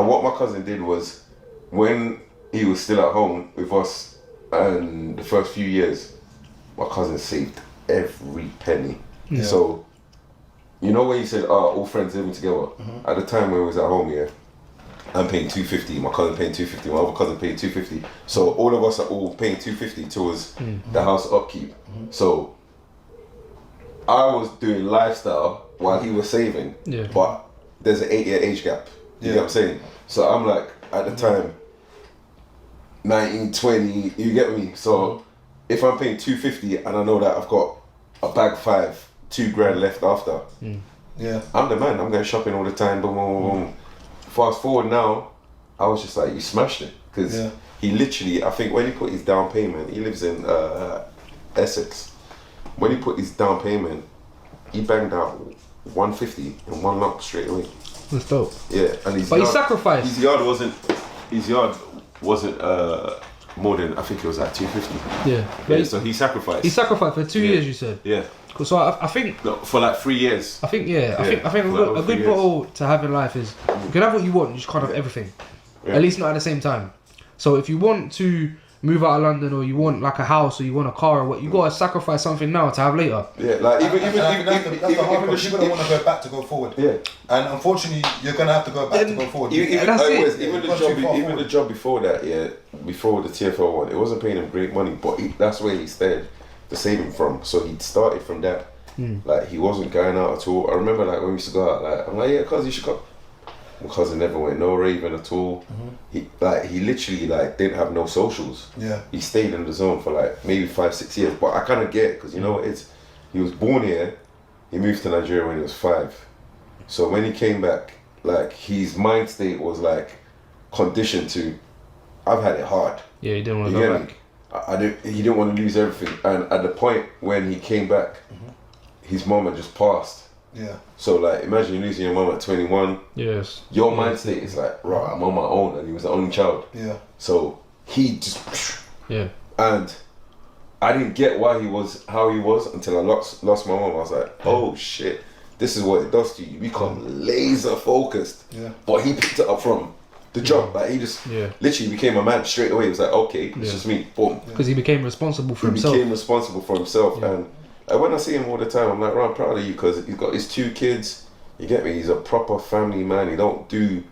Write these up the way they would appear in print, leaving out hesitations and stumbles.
And what my cousin did was, when he was still at home with us, and the first few years, my cousin saved every penny. Yeah. So, you know when you said, all friends living together? At the time when we was at home, yeah, I'm paying $250, my cousin paying $250, my other cousin paying $250. So all of us are all paying $250 towards the house upkeep. So I was doing lifestyle while he was saving, but there's an 8-year age gap. You get what I'm saying? So I'm like, at the time, 19, 20, you get me? So if I'm paying $250 and I know that I've got a bag 5, $2,000 left after, I'm the man. I'm going shopping all the time, boom, boom, boom. Fast forward now, I was just like, you smashed it. Because he literally, I think when he put his down payment, he lives in Essex. When he put his down payment, he banged out $150 in one lump straight away. That's dope. Yeah, and he sacrificed. His yard wasn't more than, I think it was like $250. Yeah. So he sacrificed. He sacrificed for 2 years, you said. Yeah. So I think for like 3 years. I think a good motto to have in life is you can have what you want, you just can't have everything. At least not at the same time. So if you want to move out of London, or you want like a house, or you want a car, or what, you gotta sacrifice something now to have later. Yeah, like even that's the hard part. People don't want to go back to go forward. Yeah. And unfortunately, you're gonna have to go back to go forward. Even the job before that, before the TFL one, it wasn't paying him great money, but that's where he started the saving from. So he started from that. Like he wasn't going out at all. I remember like when we used to go out, like I'm like, yeah, cuz you should go. My cousin never went no raving at all. He literally like didn't have no socials. Yeah. He stayed in the zone for like maybe 5-6 years. But I kind of get it, because you know what, he was born here. He moved to Nigeria when he was 5. So when he came back, like his mind state was like conditioned to, I've had it hard. Yeah, he didn't want to go back. He didn't want to lose everything. And at the point when he came back, his mom had just passed. Yeah. So like, imagine losing your mum at 21. Yes. Your mind state is like, right, I'm on my own, and he was the only child. Yeah. So he just. Yeah. And I didn't get why he was how he was until I lost my mum. I was like, oh shit, this is what it does to you. You become laser focused. Yeah. But he picked it up from the jump. Like he just literally became a man straight away. He was like, okay, it's just me. Boom. Because he became responsible for himself. He became responsible for himself, and when I see him all the time, I'm like, right, I'm proud of you, because he's got his 2 kids. You get me? He's a proper family man. He don't do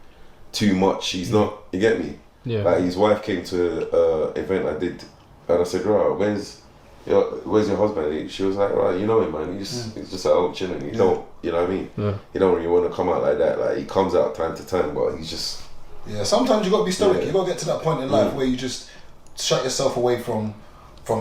too much. He's not. You get me? Yeah. Like his wife came to an event I did, and I said, right, where's your husband? She was like, right, you know him, man. He's just at home chilling. He don't, you know what I mean? Yeah. He don't really want to come out like that. Like he comes out time to time, but he's just. Yeah. Sometimes you got to be stoic. You got to get to that point in life where you just shut yourself away from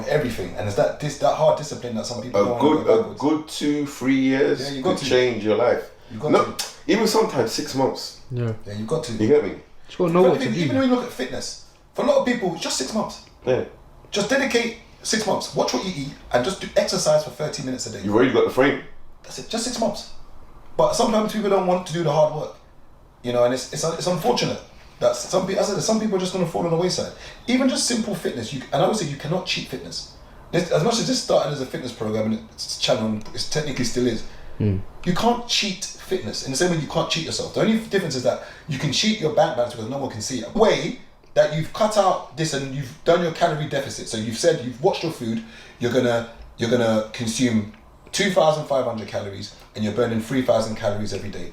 everything, and it's that hard discipline that some people don't a good 2-3 years could change your life. You got to. Even sometimes 6 months. Yeah, you got to. You get me? Just got to know what to do. Even when you look at fitness, for a lot of people, it's just 6 months. Yeah. Just dedicate 6 months. Watch what you eat and just do exercise for 30 minutes a day. You've already got the frame. That's it. Just 6 months. But sometimes people don't want to do the hard work, you know, and it's unfortunate. That some people are just going to fall on the wayside. Even just simple fitness, and I would say you cannot cheat fitness. As much as this started as a fitness program and it's channel, and it technically still is, you can't cheat fitness in the same way you can't cheat yourself. The only difference is that you can cheat your bank balance because no one can see it. Way that you've cut out this and you've done your calorie deficit. So you've said you've watched your food. You're gonna consume 2,500 calories and you're burning 3,000 calories every day.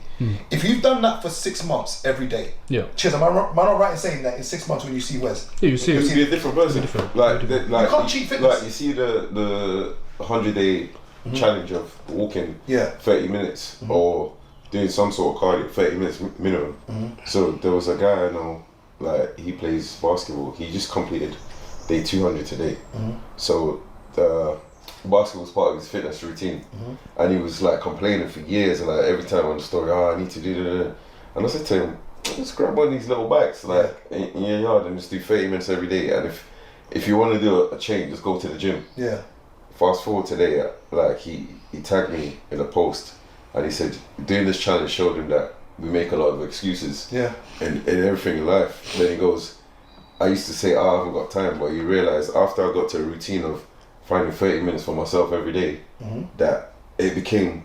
If you've done that for 6 months every day, cheers, am I not right in saying that in 6 months when you see Wes? Yeah, you see You'll be a different person. Like you can't cheat fitness. Like you see the 100-day challenge of walking 30 minutes or doing some sort of cardio, 30 minutes minimum. So there was a guy I know, like he plays basketball. He just completed day 200 today. So the basketball was part of his fitness routine, and he was like complaining for years, and like every time on the story, I need to do that. And I said to him, just grab one of these little bikes like in your yard and just do 30 minutes every day, and if you want to do a change, just go to the gym. Fast forward today, like he tagged me in a post, and he said doing this challenge showed him that we make a lot of excuses in everything in life. Then he goes, I used to say, I haven't got time, but you realize after I got to a routine of finding 30 minutes for myself every day, that it became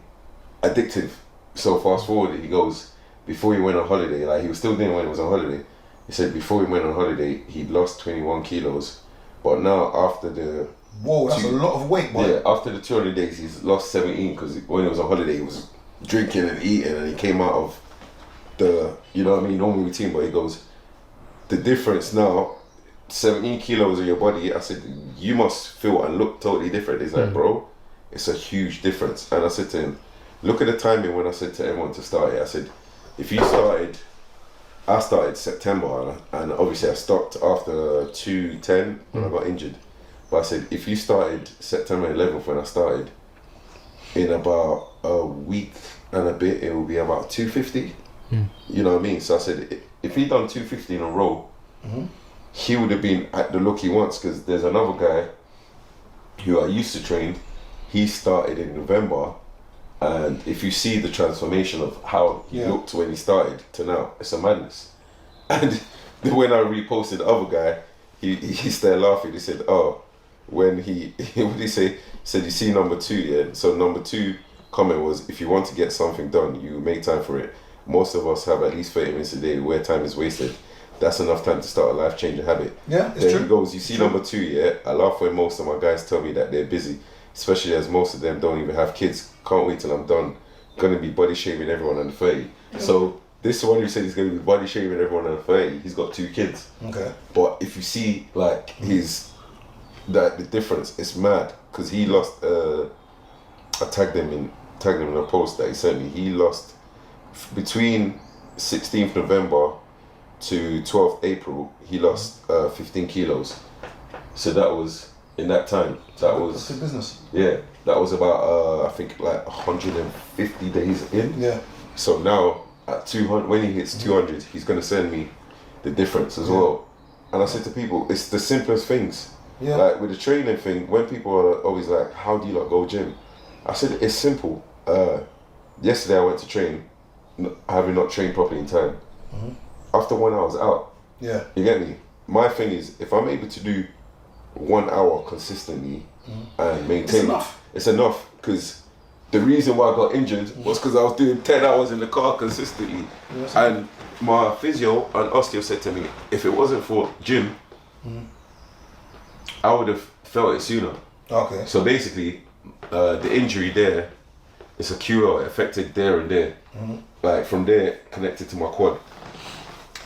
addictive. So fast forward, he goes, before he went on holiday, like he was still doing it when he was on holiday. He said before he went on holiday, he'd lost 21 kilos. But now after the... Whoa, that's a lot of weight, boy. Yeah, after the 200 days, he's lost 17 because when he was on holiday, he was drinking and eating and he came out of the, you know what I mean, normal routine. But he goes, the difference now, 17 kilos of your body, I said, you must feel and look totally different. He's like, bro, it's a huge difference. And I said to him, look at the timing when I said to everyone to start it. I said, if you started... I started September and obviously I stopped after 210 when I got injured. But I said, if you started September 11th when I started, in about a week and a bit, it will be about 250. You know what I mean? So I said, if he done 250 in a row, he would have been at the look he wants, because there's another guy who I used to train, he started in November. And if you see the transformation of how he looked when he started to now, it's a madness. And when I reposted the other guy, he started laughing. He said, oh, when what did he say? He said, you see number 2, yeah? So number 2 comment was, if you want to get something done, you make time for it. Most of us have at least 30 minutes a day where time is wasted. That's enough time to start a life-changing habit. Yeah, it's then true. He goes, you see number 2, yeah? I laugh when most of my guys tell me that they're busy, especially as most of them don't even have kids. Can't wait till I'm done. Gonna be body shaming everyone under 30. So this one who said he's gonna be body shaming everyone under 30, he's got 2 kids. Okay. But if you see like the difference, it's mad. Because he lost I tagged him in a post that he sent me. He lost between 16th November to 12th April, he lost 15 kilos. So that was in that time. That's good business. Yeah, that was about I think like 150 days in. Yeah. So now at 200, when he hits 200, he's gonna send me the difference as well. And I said to people, it's the simplest things. Yeah. Like with the training thing, when people are always like, how do you not go gym? I said, it's simple. Yesterday I went to train, having not trained properly in time. After 1 hour I was out. Yeah. You get me? My thing is, if I'm able to do 1 hour consistently and maintain it's enough, because the reason why I got injured was because I was doing 10 hours in the car consistently. And my physio and osteo said to me, if it wasn't for gym, I would have felt it sooner. Okay. So basically, the injury there, it's a QL, it affected there and there. Like from there, connected to my quad.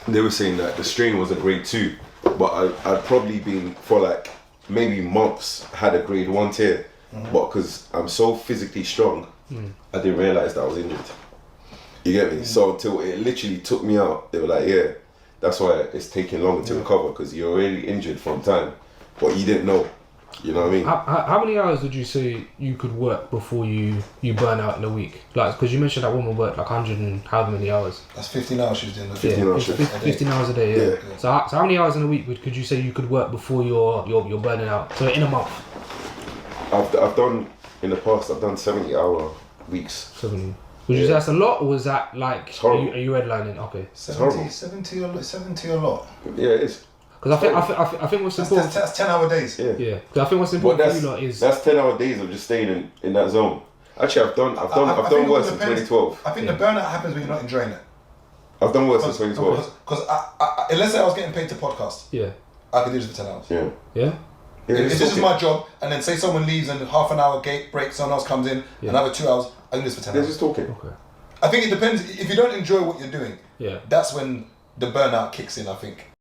They were saying that the strain was a grade 2, but I'd probably been, for like maybe months, had a grade 1 tear. But because I'm so physically strong, I didn't realise that I was injured. You get me? So until it literally took me out, they were like, yeah, that's why it's taking longer to recover, because you're already injured from time, but you didn't know. You know what I mean? How many hours would you say you could work before you burn out in a week? Like, because you mentioned that woman worked like 100 and however many hours. That's 15 hours she was doing. 15 hours. 15 hours a day, yeah. So how many hours in a week could you say you could work before you're burning out? So in a month? I've done, in the past, I've done 70-hour weeks. 70. Would you say that's a lot, or was that like, are you redlining? Okay. 70 a lot. Yeah, it is. Because I think what's important... That's 10-hour days. Yeah. Because I think what's important for you lot is... That's 10-hour days of just staying in that zone. Actually, I've done worse in 2012. I think the burnout happens when you're not enjoying it. I've done worse in 2012. Because let's say I was getting paid to podcast. Yeah. I could do this for 10 hours. Yeah. Yeah? If this is my job, and then say someone leaves and half an hour gate break, someone else comes in, another 2 hours, I can do this for 10 They're hours. just talking. Okay. I think it depends. If you don't enjoy what you're doing, Yeah. that's when the burnout kicks in, I think.